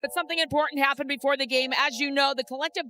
But something important happened before the game. As you know, the collective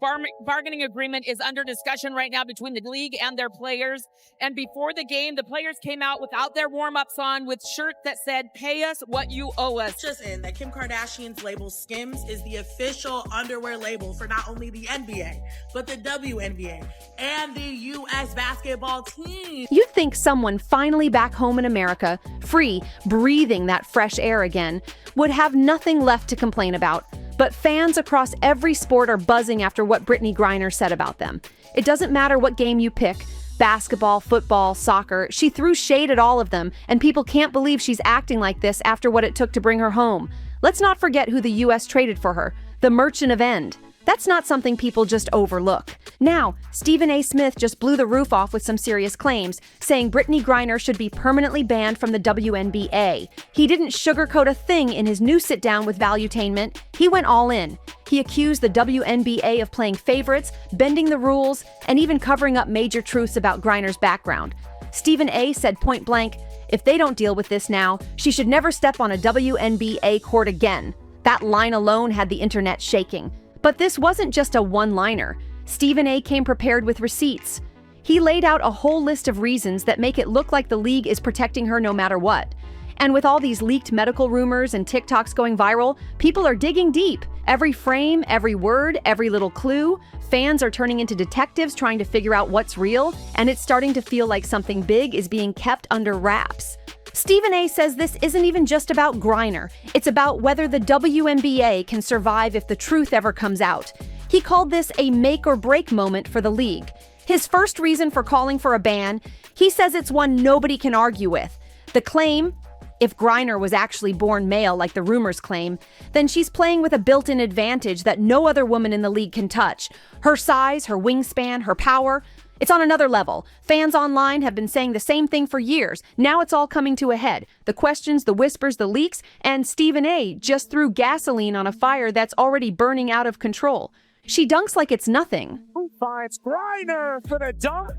bargaining agreement is under discussion right now between the league and their players. And before the game, the players came out without their warm-ups on with shirts that said, "Pay us what you owe us." Just in that Kim Kardashian's label Skims is the official underwear label for not only the NBA, but the WNBA and the U.S. basketball team. You'd think someone finally back home in America, free, breathing that fresh air again, would have nothing left to complain about. But fans across every sport are buzzing after what Britteny Griner said about them. It doesn't matter what game you pick, basketball, football, soccer, she threw shade at all of them, and people can't believe she's acting like this after what it took to bring her home. Let's not forget who the U.S. traded for her, the Merchant of End. That's not something people just overlook. Now, Stephen A. Smith just blew the roof off with some serious claims, saying Britteny Griner should be permanently banned from the WNBA. He didn't sugarcoat a thing in his new sit-down with Valuetainment. He went all in. He accused the WNBA of playing favorites, bending the rules, and even covering up major truths about Griner's background. Stephen A. said point blank, if they don't deal with this now, she should never step on a WNBA court again. That line alone had the internet shaking. But this wasn't just a one-liner. Stephen A. came prepared with receipts. He laid out a whole list of reasons that make it look like the league is protecting her no matter what. And with all these leaked medical rumors and TikToks going viral, people are digging deep. Every frame, every word, every little clue. Fans are turning into detectives trying to figure out what's real, and it's starting to feel like something big is being kept under wraps. Stephen A. says this isn't even just about Griner. It's about whether the WNBA can survive if the truth ever comes out. He called this a make-or-break moment for the league. His first reason for calling for a ban, he says it's one nobody can argue with. The claim, if Griner was actually born male like the rumors claim, then she's playing with a built-in advantage that no other woman in the league can touch. Her size, her wingspan, her power. It's on another level. Fans online have been saying the same thing for years. Now it's all coming to a head. The questions, the whispers, the leaks, and Stephen A. just threw gasoline on a fire that's already burning out of control. She dunks like it's nothing. Who finds Griner for the dunk?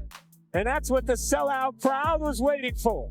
And that's what the sellout crowd was waiting for.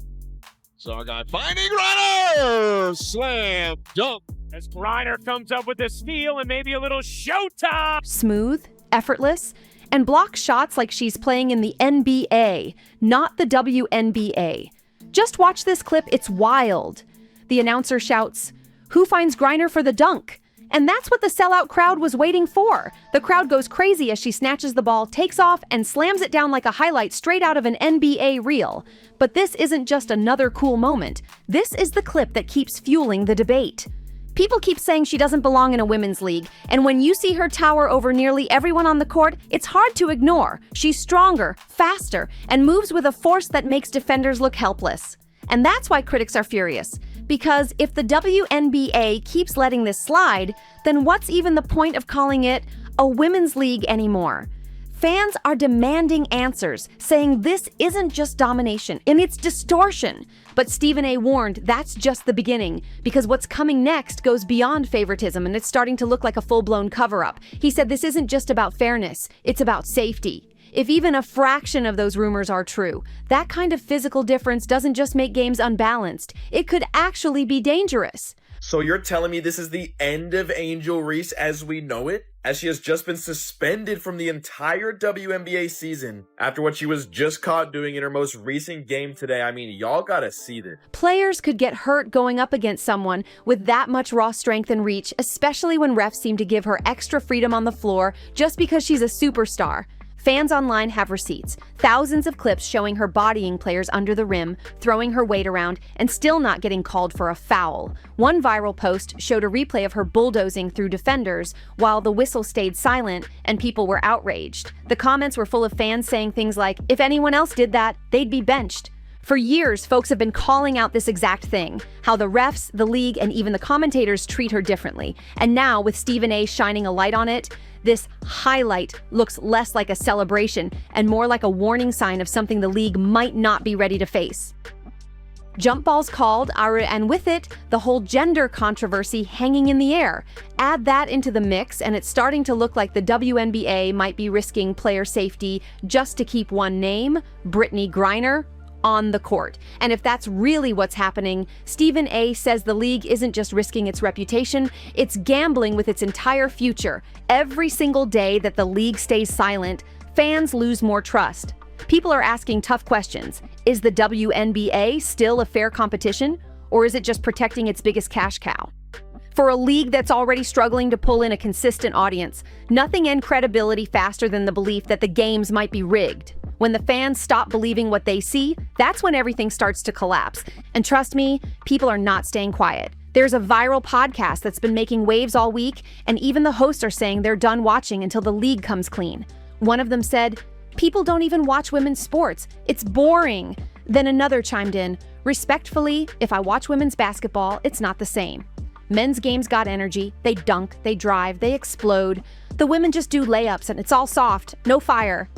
So I got finding Griner! Slam dunk. As Griner comes up with this feel and maybe a little showtime. Smooth, effortless, and blocks shots like she's playing in the NBA, not the WNBA. Just watch this clip, it's wild. The announcer shouts, "Who finds Griner for the dunk?" And that's what the sellout crowd was waiting for. The crowd goes crazy as she snatches the ball, takes off, and slams it down like a highlight straight out of an NBA reel. But this isn't just another cool moment. This is the clip that keeps fueling the debate. People keep saying she doesn't belong in a women's league, and when you see her tower over nearly everyone on the court, it's hard to ignore. She's stronger, faster, and moves with a force that makes defenders look helpless. And that's why critics are furious. Because if the WNBA keeps letting this slide, then what's even the point of calling it a women's league anymore? Fans are demanding answers, saying this isn't just domination, and it's distortion. But Stephen A. warned that's just the beginning, because what's coming next goes beyond favoritism, and it's starting to look like a full-blown cover-up. He said this isn't just about fairness, it's about safety. If even a fraction of those rumors are true, that kind of physical difference doesn't just make games unbalanced, it could actually be dangerous. So you're telling me this is the end of Angel Reese as we know it? As she has just been suspended from the entire WNBA season after what she was just caught doing in her most recent game today. I mean, y'all gotta see this. Players could get hurt going up against someone with that much raw strength and reach, especially when refs seem to give her extra freedom on the floor just because she's a superstar. Fans online have receipts, thousands of clips showing her bodying players under the rim, throwing her weight around, and still not getting called for a foul. One viral post showed a replay of her bulldozing through defenders, while the whistle stayed silent and people were outraged. The comments were full of fans saying things like, if anyone else did that, they'd be benched. For years, folks have been calling out this exact thing, how the refs, the league, and even the commentators treat her differently. And now, with Stephen A. shining a light on it, this highlight looks less like a celebration and more like a warning sign of something the league might not be ready to face. Jump balls called, and with it, the whole gender controversy hanging in the air. Add that into the mix, and it's starting to look like the WNBA might be risking player safety just to keep one name, Britteny Griner, on the court. And if that's really what's happening, Stephen A. says the league isn't just risking its reputation, it's gambling with its entire future. Every single day that the league stays silent, fans lose more trust. People are asking tough questions. Is the WNBA still a fair competition, or is it just protecting its biggest cash cow? For a league that's already struggling to pull in a consistent audience, nothing ends credibility faster than the belief that the games might be rigged. When the fans stop believing what they see, that's when everything starts to collapse. And trust me, people are not staying quiet. There's a viral podcast that's been making waves all week, and even the hosts are saying they're done watching until the league comes clean. One of them said, "People don't even watch women's sports. It's boring." Then another chimed in, "Respectfully, if I watch women's basketball, it's not the same. Men's games got energy, they dunk, they drive, they explode. The women just do layups and it's all soft, no fire."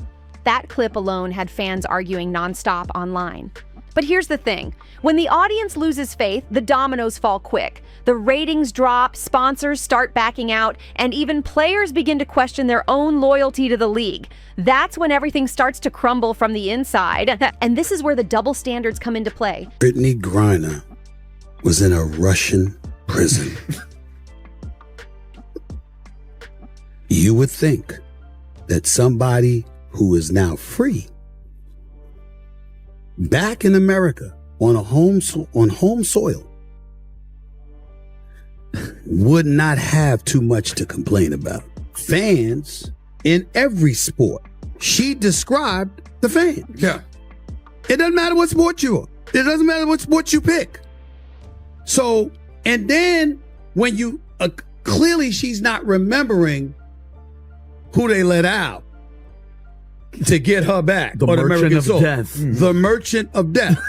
That clip alone had fans arguing nonstop online. But here's the thing. When the audience loses faith, the dominoes fall quick. The ratings drop, sponsors start backing out, and even players begin to question their own loyalty to the league. That's when everything starts to crumble from the inside. And this is where the double standards come into play. Britteny Griner was in a Russian prison. You would think that somebody who is now free, back in America on home soil, would not have too much to complain about. Fans in every sport. She described the fans. Yeah. It doesn't matter what sport you are. It doesn't matter what sport you pick. So, and then when you, clearly she's not remembering who they let out to get her back. The Merchant of Death. The Merchant of Death.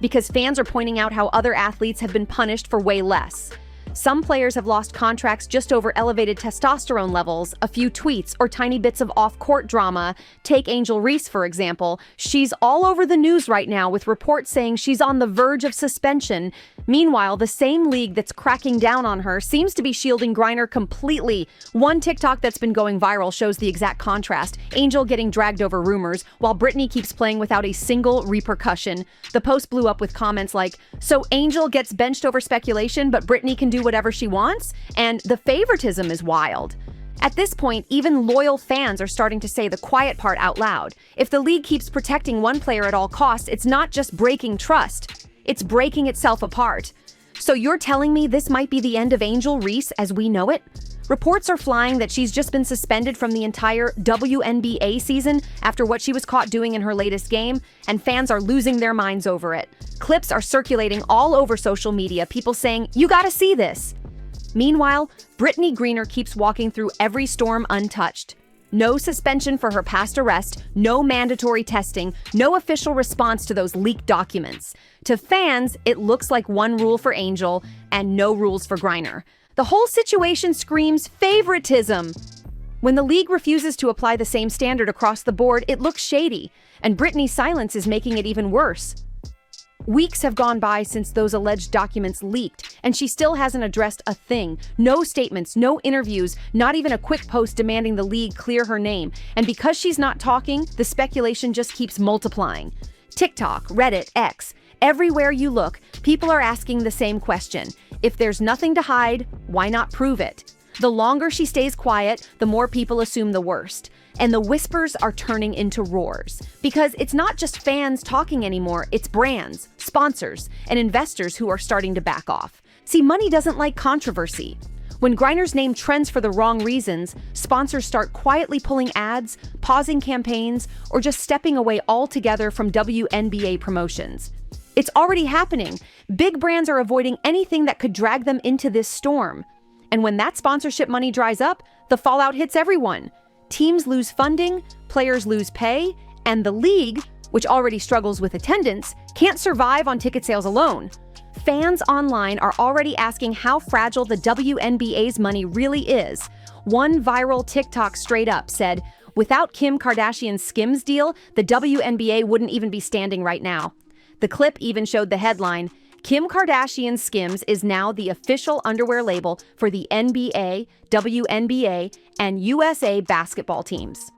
Because fans are pointing out how other athletes have been punished for way less. Some players have lost contracts just over elevated testosterone levels, a few tweets, or tiny bits of off-court drama. Take Angel Reese, for example. She's all over the news right now with reports saying she's on the verge of suspension. Meanwhile, the same league that's cracking down on her seems to be shielding Griner completely. One TikTok that's been going viral shows the exact contrast. Angel getting dragged over rumors, while Brittany keeps playing without a single repercussion. The post blew up with comments like, "So Angel gets benched over speculation, but Brittany can do whatever she wants?" And the favoritism is wild. At this point, even loyal fans are starting to say the quiet part out loud. If the league keeps protecting one player at all costs, it's not just breaking trust, it's breaking itself apart. So you're telling me this might be the end of Angel Reese as we know it? Reports are flying that she's just been suspended from the entire WNBA season after what she was caught doing in her latest game, and fans are losing their minds over it. Clips are circulating all over social media, people saying, "You gotta see this." Meanwhile, Britteny Griner keeps walking through every storm untouched. No suspension for her past arrest, no mandatory testing, no official response to those leaked documents. To fans, it looks like one rule for Angel and no rules for Griner. The whole situation screams favoritism. When the league refuses to apply the same standard across the board, it looks shady, and Brittany's silence is making it even worse. Weeks have gone by since those alleged documents leaked, and she still hasn't addressed a thing. No statements, no interviews, not even a quick post demanding the league clear her name. And because she's not talking, the speculation just keeps multiplying. TikTok, Reddit, X, everywhere you look, people are asking the same question. If there's nothing to hide, why not prove it? The longer she stays quiet, the more people assume the worst. And the whispers are turning into roars. Because it's not just fans talking anymore, it's brands, sponsors, and investors who are starting to back off. See, money doesn't like controversy. When Griner's name trends for the wrong reasons, sponsors start quietly pulling ads, pausing campaigns, or just stepping away altogether from WNBA promotions. It's already happening. Big brands are avoiding anything that could drag them into this storm. And when that sponsorship money dries up, the fallout hits everyone. Teams lose funding, players lose pay, and the league, which already struggles with attendance, can't survive on ticket sales alone. Fans online are already asking how fragile the WNBA's money really is. One viral TikTok straight up said, "Without Kim Kardashian's Skims deal, the WNBA wouldn't even be standing right now." The clip even showed the headline, "Kim Kardashian's Skims is now the official underwear label for the NBA, WNBA, and USA basketball teams."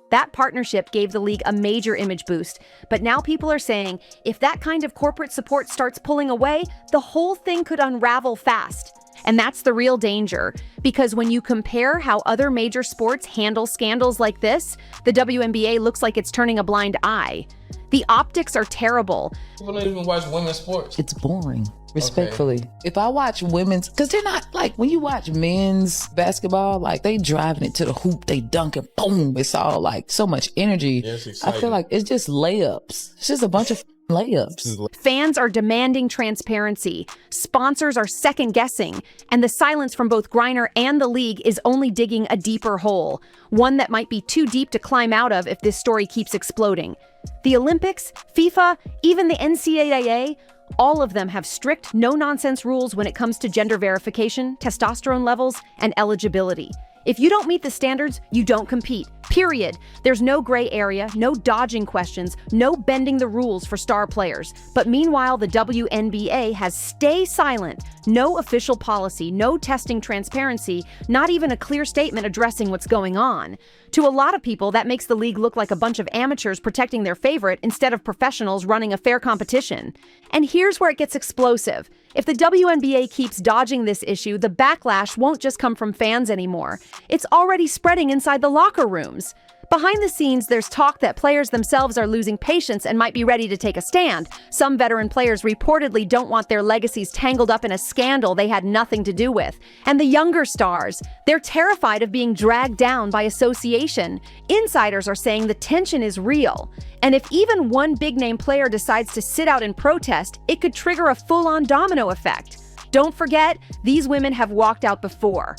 That partnership gave the league a major image boost, but now people are saying if that kind of corporate support starts pulling away, the whole thing could unravel fast. And that's the real danger, because when you compare how other major sports handle scandals like this, the WNBA looks like it's turning a blind eye. The optics are terrible. People don't even watch women's sports. It's boring, respectfully. Okay. If I watch women's, because they're not like, when you watch men's basketball, like they driving it to the hoop, they dunking, boom, it's all like so much energy. Yeah, I feel like it's just layups. It's just a bunch of layups. Fans are demanding transparency. Sponsors are second guessing. And the silence from both Griner and the league is only digging a deeper hole. One that might be too deep to climb out of if this story keeps exploding. The Olympics, FIFA, even the NCAA, all of them have strict, no-nonsense rules when it comes to gender verification, testosterone levels, and eligibility. If you don't meet the standards, you don't compete. Period. There's no gray area, no dodging questions, no bending the rules for star players. But meanwhile, the WNBA has stay silent. No official policy, no testing transparency, not even a clear statement addressing what's going on. To a lot of people, that makes the league look like a bunch of amateurs protecting their favorite instead of professionals running a fair competition. And here's where it gets explosive. If the WNBA keeps dodging this issue, the backlash won't just come from fans anymore. It's already spreading inside the locker rooms. Behind the scenes, there's talk that players themselves are losing patience and might be ready to take a stand. Some veteran players reportedly don't want their legacies tangled up in a scandal they had nothing to do with. And the younger stars, they're terrified of being dragged down by association. Insiders are saying the tension is real. And if even one big-name player decides to sit out and protest, it could trigger a full-on domino effect. Don't forget, these women have walked out before.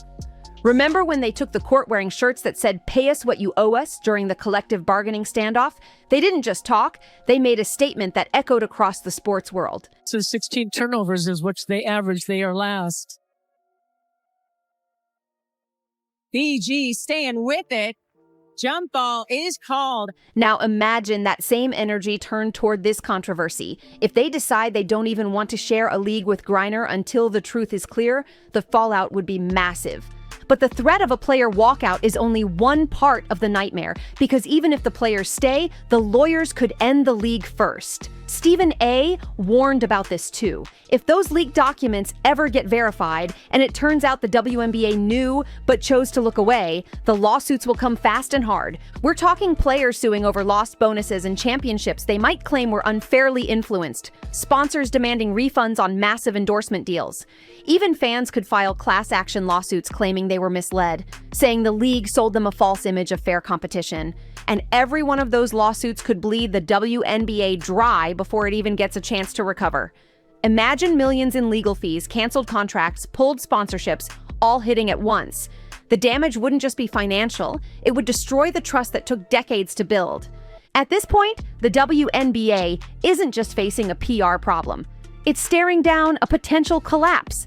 Remember when they took the court wearing shirts that said, "Pay us what you owe us" during the collective bargaining standoff? They didn't just talk, they made a statement that echoed across the sports world. So 16 turnovers is what they average. They are last. BG staying with it. Jump ball is called. Now imagine that same energy turned toward this controversy. If they decide they don't even want to share a league with Griner until the truth is clear, the fallout would be massive. But the threat of a player walkout is only one part of the nightmare, because even if the players stay, the lawyers could end the league first. Stephen A. warned about this too. If those leaked documents ever get verified, and it turns out the WNBA knew but chose to look away, the lawsuits will come fast and hard. We're talking players suing over lost bonuses and championships they might claim were unfairly influenced, sponsors demanding refunds on massive endorsement deals. Even fans could file class action lawsuits claiming they were misled, saying the league sold them a false image of fair competition. And every one of those lawsuits could bleed the WNBA dry before it even gets a chance to recover. Imagine millions in legal fees, canceled contracts, pulled sponsorships, all hitting at once. The damage wouldn't just be financial, it would destroy the trust that took decades to build. At this point, the WNBA isn't just facing a PR problem. It's staring down a potential collapse.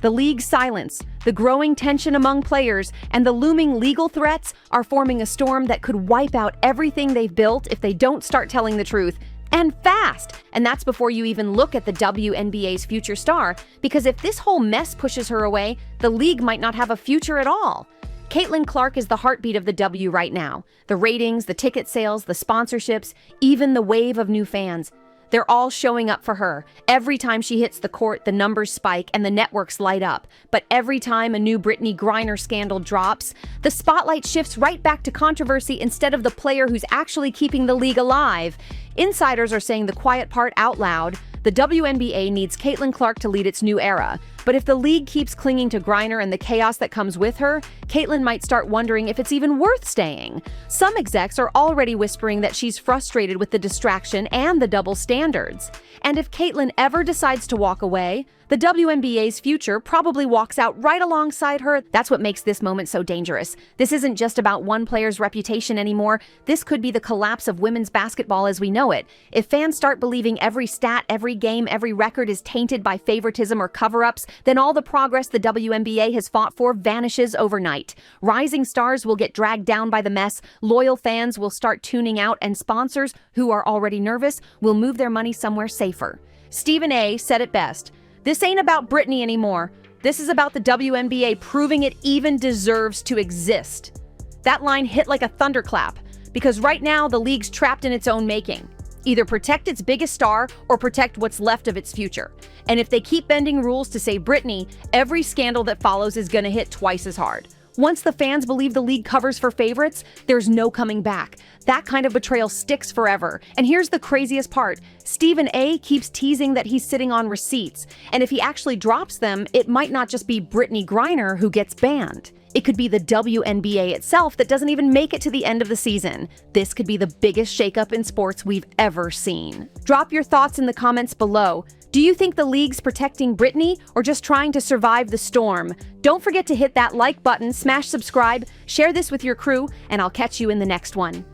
The league's silence, the growing tension among players, and the looming legal threats are forming a storm that could wipe out everything they've built if they don't start telling the truth. And fast! And that's before you even look at the WNBA's future star, because if this whole mess pushes her away, the league might not have a future at all. Caitlin Clark is the heartbeat of the W right now. The ratings, the ticket sales, the sponsorships, even the wave of new fans. They're all showing up for her. Every time she hits the court, the numbers spike and the networks light up. But every time a new Britteny Griner scandal drops, the spotlight shifts right back to controversy instead of the player who's actually keeping the league alive. Insiders are saying the quiet part out loud. The WNBA needs Caitlin Clark to lead its new era. But if the league keeps clinging to Griner and the chaos that comes with her, Caitlin might start wondering if it's even worth staying. Some execs are already whispering that she's frustrated with the distraction and the double standards. And if Caitlin ever decides to walk away, the WNBA's future probably walks out right alongside her. That's what makes this moment so dangerous. This isn't just about one player's reputation anymore. This could be the collapse of women's basketball as we know it. If fans start believing every stat, every game, every record is tainted by favoritism or cover-ups, then all the progress the WNBA has fought for vanishes overnight. Rising stars will get dragged down by the mess, loyal fans will start tuning out, and sponsors, who are already nervous, will move their money somewhere safer. Stephen A. said it best. This ain't about Brittany anymore. This is about the WNBA proving it even deserves to exist. That line hit like a thunderclap. because right now the league's trapped in its own making. Either protect its biggest star or protect what's left of its future. And if they keep bending rules to save Brittany, every scandal that follows is going to hit twice as hard. Once the fans believe the league covers for favorites, there's no coming back. That kind of betrayal sticks forever. And here's the craziest part. Stephen A. keeps teasing that he's sitting on receipts. And if he actually drops them, it might not just be Britteny Griner who gets banned. It could be the WNBA itself that doesn't even make it to the end of the season. This could be the biggest shakeup in sports we've ever seen. Drop your thoughts in the comments below. Do you think the league's protecting Brittany or just trying to survive the storm? Don't forget to hit that like button, smash subscribe, share this with your crew, and I'll catch you in the next one.